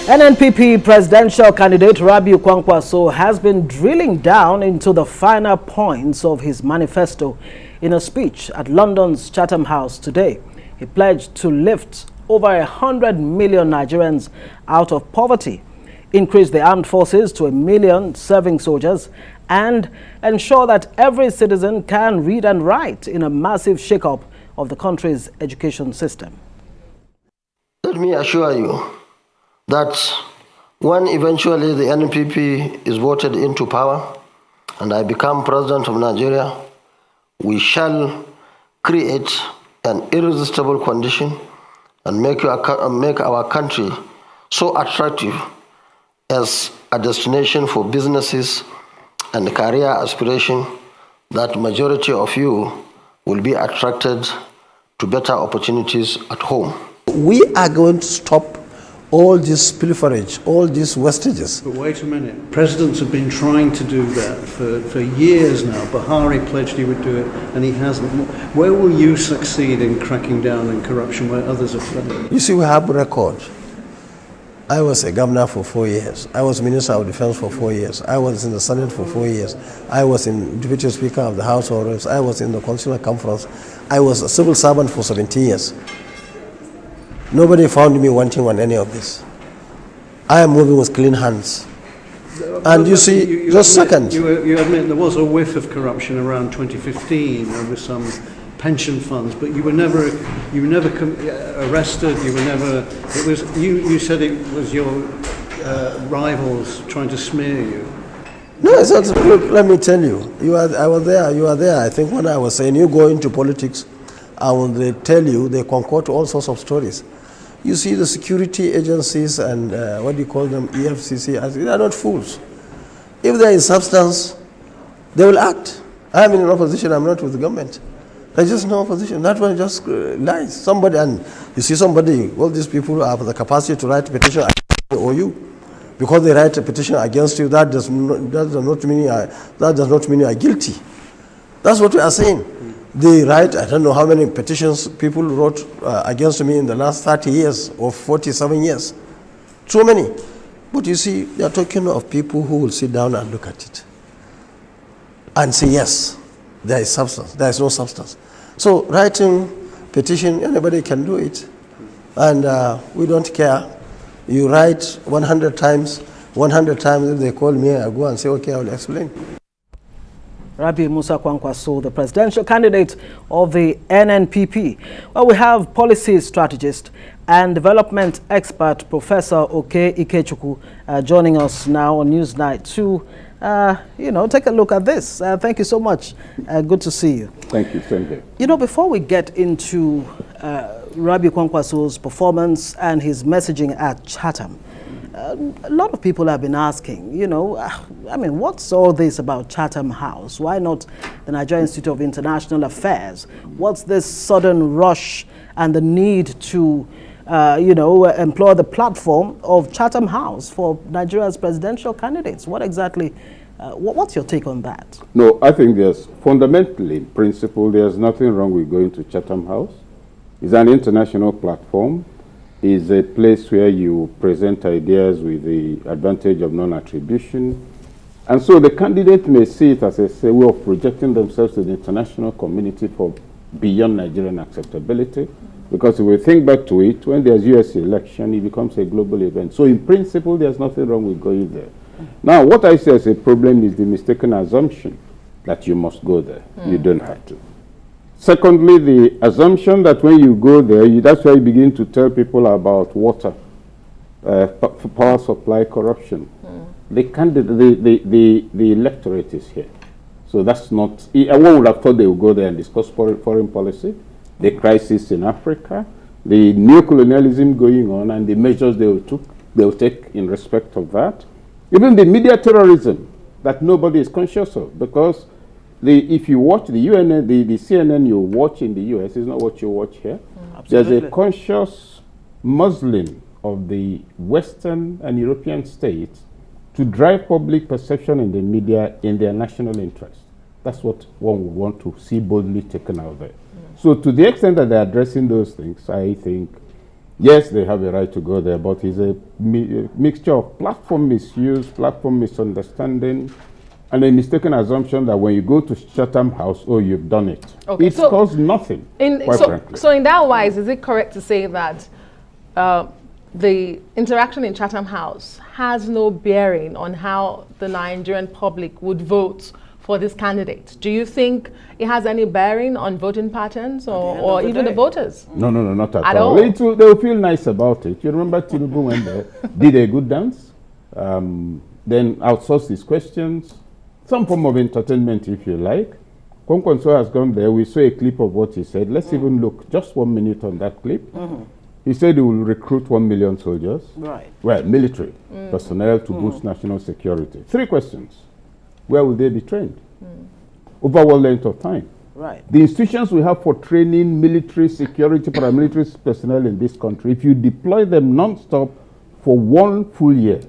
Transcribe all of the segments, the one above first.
NNPP presidential candidate Rabiu Kwankwaso has been drilling down into the finer points of his manifesto in a speech at London's Chatham House today. He pledged to lift over 100 million Nigerians out of poverty, increase the armed forces to 1 million serving soldiers, and ensure that every citizen can read and write in a massive shake-up of the country's education system. Let me assure you that when eventually the NPP is voted into power and I become president of Nigeria, we shall create an irresistible condition and make our country so attractive as a destination for businesses and career aspiration that majority of you will be attracted to better opportunities at home. We are going to stop all this pilferage, all these wastages. But wait a minute, presidents have been trying to do that for years now. Buhari pledged he would do it, and he hasn't. Where will you succeed in cracking down on corruption where others have failed? You see, we have a record. I was a governor for 4 years. I was Minister of Defense for 4 years. I was in the Senate for 4 years. I was in Deputy Speaker of the House of Reps. I was in the Constitutional Conference. I was a civil servant for 17 years. Nobody found me wanting on any of this. I am moving with clean hands. And you see, just a second. You admit there was a whiff of corruption around 2015 with some pension funds, but you were never arrested. You were never. It was you said it was your rivals trying to smear you. No, it's not. Look, let me tell you. I was there. You are there. I think when I was saying you go into politics, and they tell you, they concoct all sorts of stories. You see, the security agencies and what do you call them, EFCC, they are not fools. If there is substance, they will act. I am in an opposition, I'm not with the government. There's just no opposition. That one just lies. Somebody, and you see somebody, all these people have the capacity to write a petition against you. Because they write a petition against you, that does not mean you are guilty. That's what we are saying. They write, I don't know how many petitions people wrote against me in the last 30 years or 47 years. So many. But you see, they are talking of people who will sit down and look at it and say, yes, there is substance. There is no substance. So writing petition, anybody can do it. And we don't care. You write 100 times. 100 times if they call me, I go and say, okay, I will explain. Rabiu Musa Kwankwaso, the presidential candidate of the NNPP. Well, we have policy strategist and development expert, Professor Ikechukwu, joining us now on Newsnight to, take a look at this. Thank you so much. Good to see you. Thank you, same here. Before we get into Rabiu Kwankwaso's performance and his messaging at Chatham, a lot of people have been asking, what's all this about Chatham House? Why not the Nigerian Institute of International Affairs? What's this sudden rush and the need to, employ the platform of Chatham House for Nigeria's presidential candidates? What exactly, what's your take on that? No, I think there's fundamentally, in principle, there's nothing wrong with going to Chatham House. It's an international platform. Is a place where you present ideas with the advantage of non-attribution. And so the candidate may see it as a way of projecting themselves to the international community for beyond Nigerian acceptability. Because if we think back to it, when there's US election, it becomes a global event. So in principle, there's nothing wrong with going there. Now, what I say as a problem is the mistaken assumption that you must go there. You don't have to. Secondly, the assumption that when you go there, that's why you begin to tell people about water, power supply corruption. The electorate is here. So that's not, one would have thought they would go there and discuss foreign policy, the crisis in Africa, the neocolonialism going on, and the measures they will take in respect of that. Even the media terrorism that nobody is conscious of, because if you watch the CNN you watch in the US is not what you watch here. There's a conscious muzzling of the Western and European states to drive public perception in the media in their national interest. That's what one would want to see boldly taken out there. So to the extent that they're addressing those things, I think Yes, they have a right to go there, but it's a mixture of platform misuse, platform misunderstanding, and a mistaken assumption that when you go to Chatham House, oh, you've done it. Okay, It costs nothing, quite frankly. So in that wise, is it correct to say that the interaction in Chatham House has no bearing on how the Nigerian public would vote for this candidate? Do you think it has any bearing on voting patterns or even the voters? No, not at all. They'll feel nice about it. You remember Tinubu when they did a good dance, then outsourced his questions, some form of entertainment if you like. Kwankwaso has gone there. We saw a clip of what he said. Let's even look just 1 minute on that clip. He said he will recruit 1 million soldiers, well, military personnel to boost national security. 3 questions. Where will they be trained? Over what length of time? The institutions we have for training military, security, paramilitary personnel in this country, if you deploy them non-stop for 1 full year,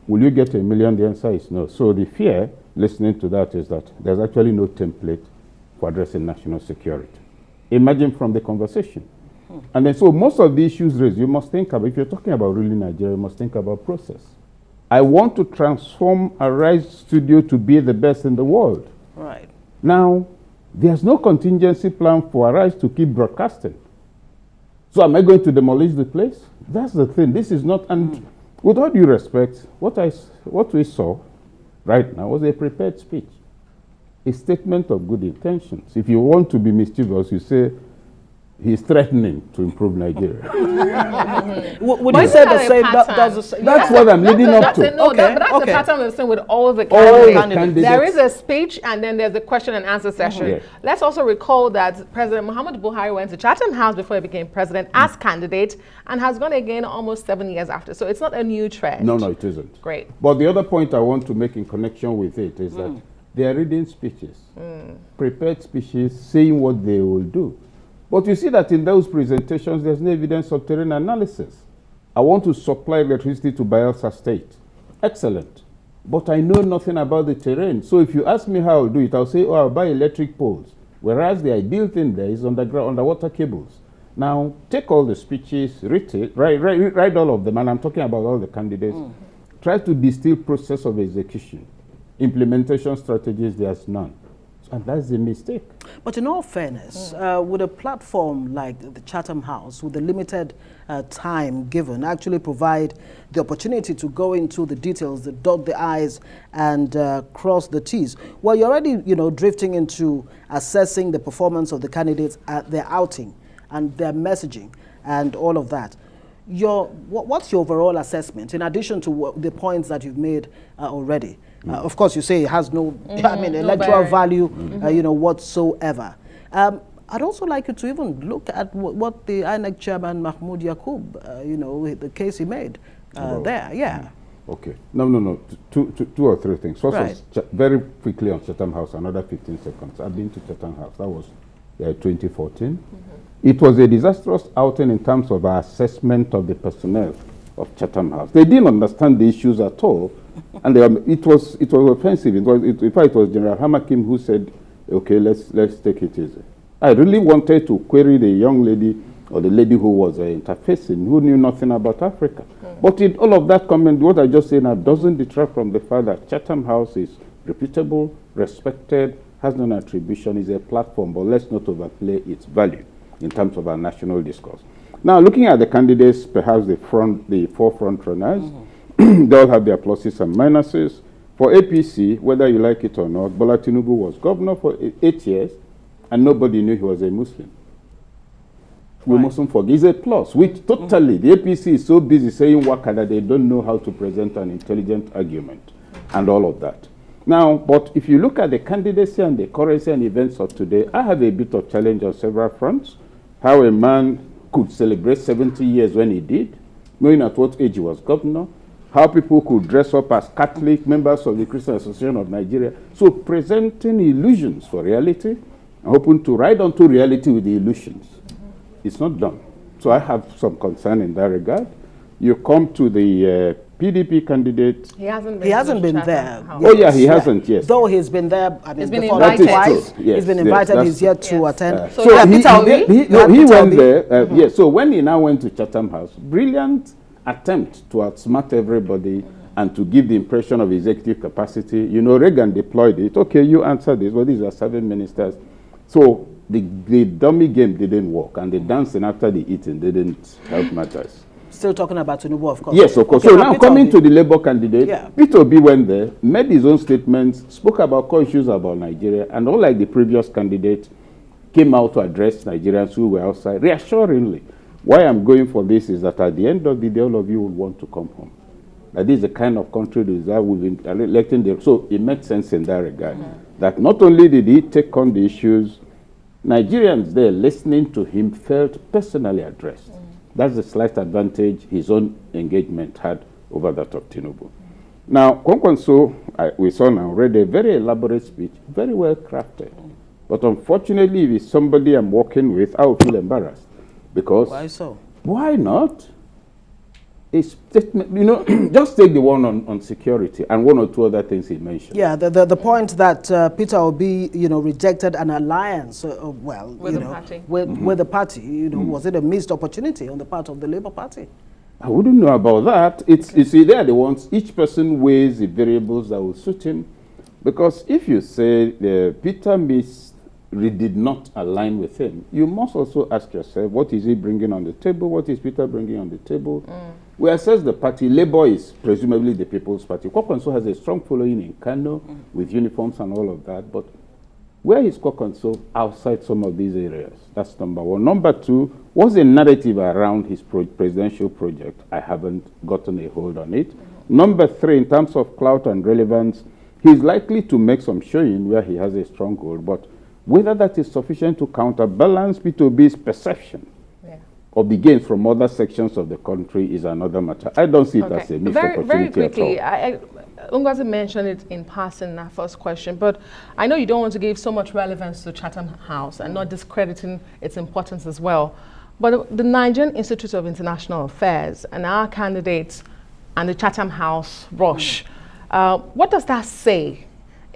will you get 1 million? The answer is no. So the fear, listening to that, is that there's actually no template for addressing national security. Imagine from the conversation. And then so most of the issues raised, you must think about, if you're talking about really Nigeria, you must think about process. I want to transform Arise Studio to be the best in the world. Now, there's no contingency plan for Arise to keep broadcasting. So am I going to demolish the place? That's the thing. This is not, and with all due respect, what we saw right now was a prepared speech, a statement of good intentions. If you want to be mischievous, you say, he's threatening to improve Nigeria. Would you say the same? That's what I'm leading up to. That's the pattern we've seen with all the candidates. There is a speech and then there's a question and answer session. Let's also recall that President Muhammadu Buhari went to Chatham House before he became president as candidate and has gone again almost 7 years after. So it's not a new trend. No, it isn't. Great. But the other point I want to make in connection with it is that they are reading speeches, prepared speeches, saying what they will do. But you see that in those presentations, there's no evidence of terrain analysis. I want to supply electricity to Bayelsa State. Excellent. But I know nothing about the terrain. So if you ask me how I'll do it, I'll say, oh, I'll buy electric poles. Whereas the ideal thing there is underwater cables. Now, take all the speeches, write all of them, and I'm talking about all the candidates. Try to distill process of execution. Implementation strategies, there's none. And that's the mistake. But in all fairness, would a platform like the Chatham House, with the limited time given, actually provide the opportunity to go into the details, to dot the I's and cross the T's? Well, you're already, drifting into assessing the performance of the candidates at their outing and their messaging and all of that. What's your overall assessment, in addition to the points that you've made already? Of course, you say it has no, electoral value, whatsoever. I'd also like you to even look at what the INEC chairman, Mahmoud Yaqub, the case he made there. Okay. No. Two or three things. First, very quickly on Chatham House, another 15 seconds. I've been to Chatham House. That was 2014. It was a disastrous outing in terms of our assessment of the personnel of Chatham House. They didn't understand the issues at all. And it was offensive. In fact, it was General Hamakim who said, okay, let's take it easy. I really wanted to query the young lady or the lady who was interfacing, who knew nothing about Africa. But in all of that comment, what I just said now doesn't detract from the fact that Chatham House is reputable, respected, has no attribution, is a platform, but let's not overplay its value in terms of our national discourse. Now, looking at the candidates, perhaps the 4 front runners, they all have their pluses and minuses. For APC, whether you like it or not, Bola Tinubu was governor for 8 years, and nobody knew he was a Muslim. We mustn't forget. It's a plus, which totally, the APC is so busy saying waka that they don't know how to present an intelligent argument and all of that. Now, but if you look at the candidacy and the currency and events of today, I have a bit of challenge on several fronts. How a man could celebrate 70 years when he did, knowing at what age he was governor, how people could dress up as Catholic members of the Christian Association of Nigeria. So presenting illusions for reality and hoping to ride onto reality with the illusions. It's not done. So I have some concern in that regard. You come to the PDP candidate. He hasn't been, He hasn't been Chatham there. House. Oh yeah, he hasn't. Yes. Though he's been there, I mean, He's been before invited. that That is twice. true. Yes, He's been yes, invited. that's He's yet to Yes. attend. So So yeah, he, Peter Obi? he Yeah, went Peter Obi. there. Yeah. So when he now went to Chatham House, brilliant attempt to outsmart everybody and to give the impression of executive capacity. You know, Reagan deployed it. Okay, you answer this. Well, these are 7 ministers. So the dummy game didn't work, and the dancing after the eating didn't help matters. Still talking about Tinubu, of course. Yes, of course. Okay, So now Peter coming Obi. to the Labour candidate, Yeah. Peter Obi went there, made his own statements, spoke about core issues about Nigeria, and unlike the previous candidate, came out to address Nigerians who were outside reassuringly. Why I'm going for this is that at the end of the day, all of you will want to come home. That is the kind of country that we've been electing. So it made sense in that regard. That not only did he take on the issues, Nigerians there listening to him felt personally addressed. That's the slight advantage his own engagement had over that of Tinubu. Now, Kwankwanso, we saw now, read a very elaborate speech, very well crafted. But unfortunately, if it's somebody I'm working with, I will feel embarrassed. Because Why so? why not? A statement, you know, just take the one on security and one or two other things he mentioned. Yeah, the point that Peter Obi, you know, rejected an alliance, With you the know, party. with the party, you know, was it a missed opportunity on the part of the Labour Party? I wouldn't know about that. It's you see, they're the ones, each person weighs the variables that will suit him. Because if you say Peter did not align with him, you must also ask yourself, what is he bringing on the table? What is Peter bringing on the table? We assess the party. Labour is presumably the People's Party. Kwankwanso has a strong following in Kano with uniforms and all of that. But where is Kwankwanso outside some of these areas? That's number one. Number two, what's the narrative around his presidential project? I haven't gotten a hold on it. Number three, in terms of clout and relevance, he's likely to make some showing where he has a stronghold. But whether that is sufficient to counterbalance P2B's perception of the gains from other sections of the country is another matter. I don't see it as a missed opportunity very quickly, at all. Ngozi mentioned it in passing in our first question, but I know you don't want to give so much relevance to Chatham House and not discrediting its importance as well. But the Nigerian Institute of International Affairs and our candidates and the Chatham House rush, what does that say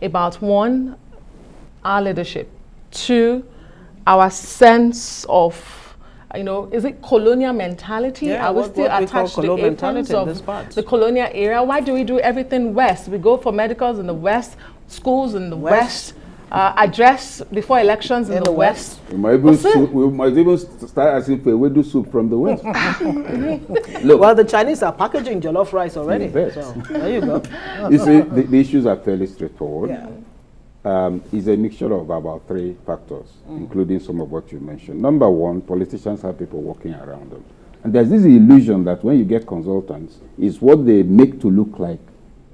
about, one, our leadership, two, our sense of, you know, is it colonial mentality? Yeah, Are we what still we call attached to the colonial aprons mentality in of this part. the colonial era? Why do we do everything west? We go for medicals in the west, schools in the west, address before elections in the west. We might even start asking for a wedu soup from the west. Look, Well, the Chinese are packaging jollof rice already. You bet. So there you go. you see, the issues are fairly straightforward. Yeah. It's a mixture of about 3 factors, including some of what you mentioned. Number one, politicians have people working around them. And there's this illusion that when you get consultants, it's what they make to look like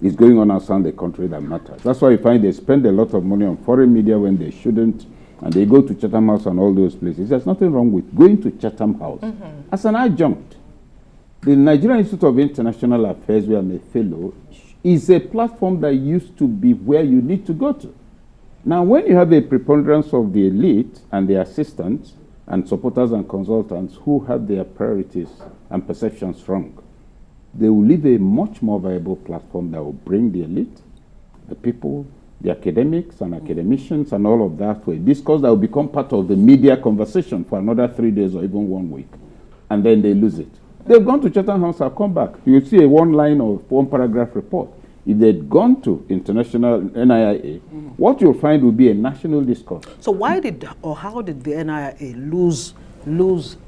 is going on outside the country that matters. That's why you find they spend a lot of money on foreign media when they shouldn't, and they go to Chatham House and all those places. There's nothing wrong with going to Chatham House as an adjunct. The Nigerian Institute of International Affairs, where I'm a fellow, is a platform that used to be where you need to go to. Now, when you have a preponderance of the elite and the assistants and supporters and consultants who have their priorities and perceptions wrong, they will leave a much more viable platform that will bring the elite, the people, the academics and academicians and all of that for a discourse that will become part of the media conversation for another 3 days or even 1 week. And then they lose it. They've gone to Chatham House and come back. You'll see a 1-line or 1-paragraph report. If they'd gone to international NIIA, what you'll find will be a national discourse. So why did or how did the NIA lose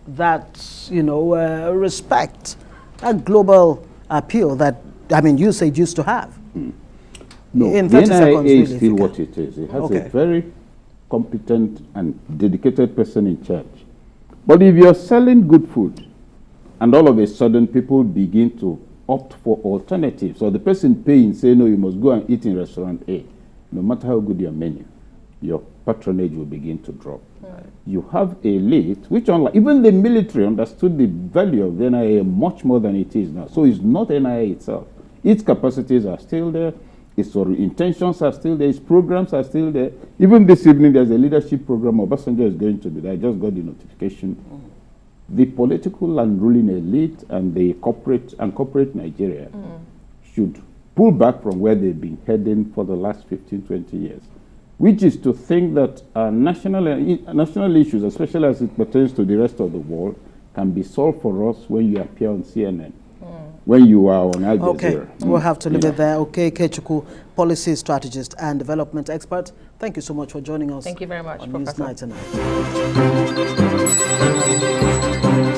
that, you know, respect, that global appeal that, I mean, you said used to have? No, In the 30 seconds, NIA really, is if still you can. what it is. It has Okay. a very competent and dedicated person in charge. But if you're selling good food and all of a sudden people begin to opt for alternatives, or the person paying say, no, you must go and eat in restaurant A, no matter how good your menu, your patronage will begin to drop. You have a elite, which unlike, even the military understood the value of the NIA much more than it is now. So it's not NIA itself. Its capacities are still there, its intentions are still there, its programs are still there. Even this evening, there's a leadership program Obasanjo is going to be there. I just got the notification. the political and ruling elite and the corporate Nigeria should pull back from where they've been heading for the last 15, 20 years, which is to think that national issues, especially as it pertains to the rest of the world, can be solved for us when you appear on CNN, when you are on Al Jazeera. Okay, we'll have to leave it there. Okay, Ikechukwu, policy strategist and development expert, thank you so much for joining us. Thank you very much, on Professor. News Night tonight.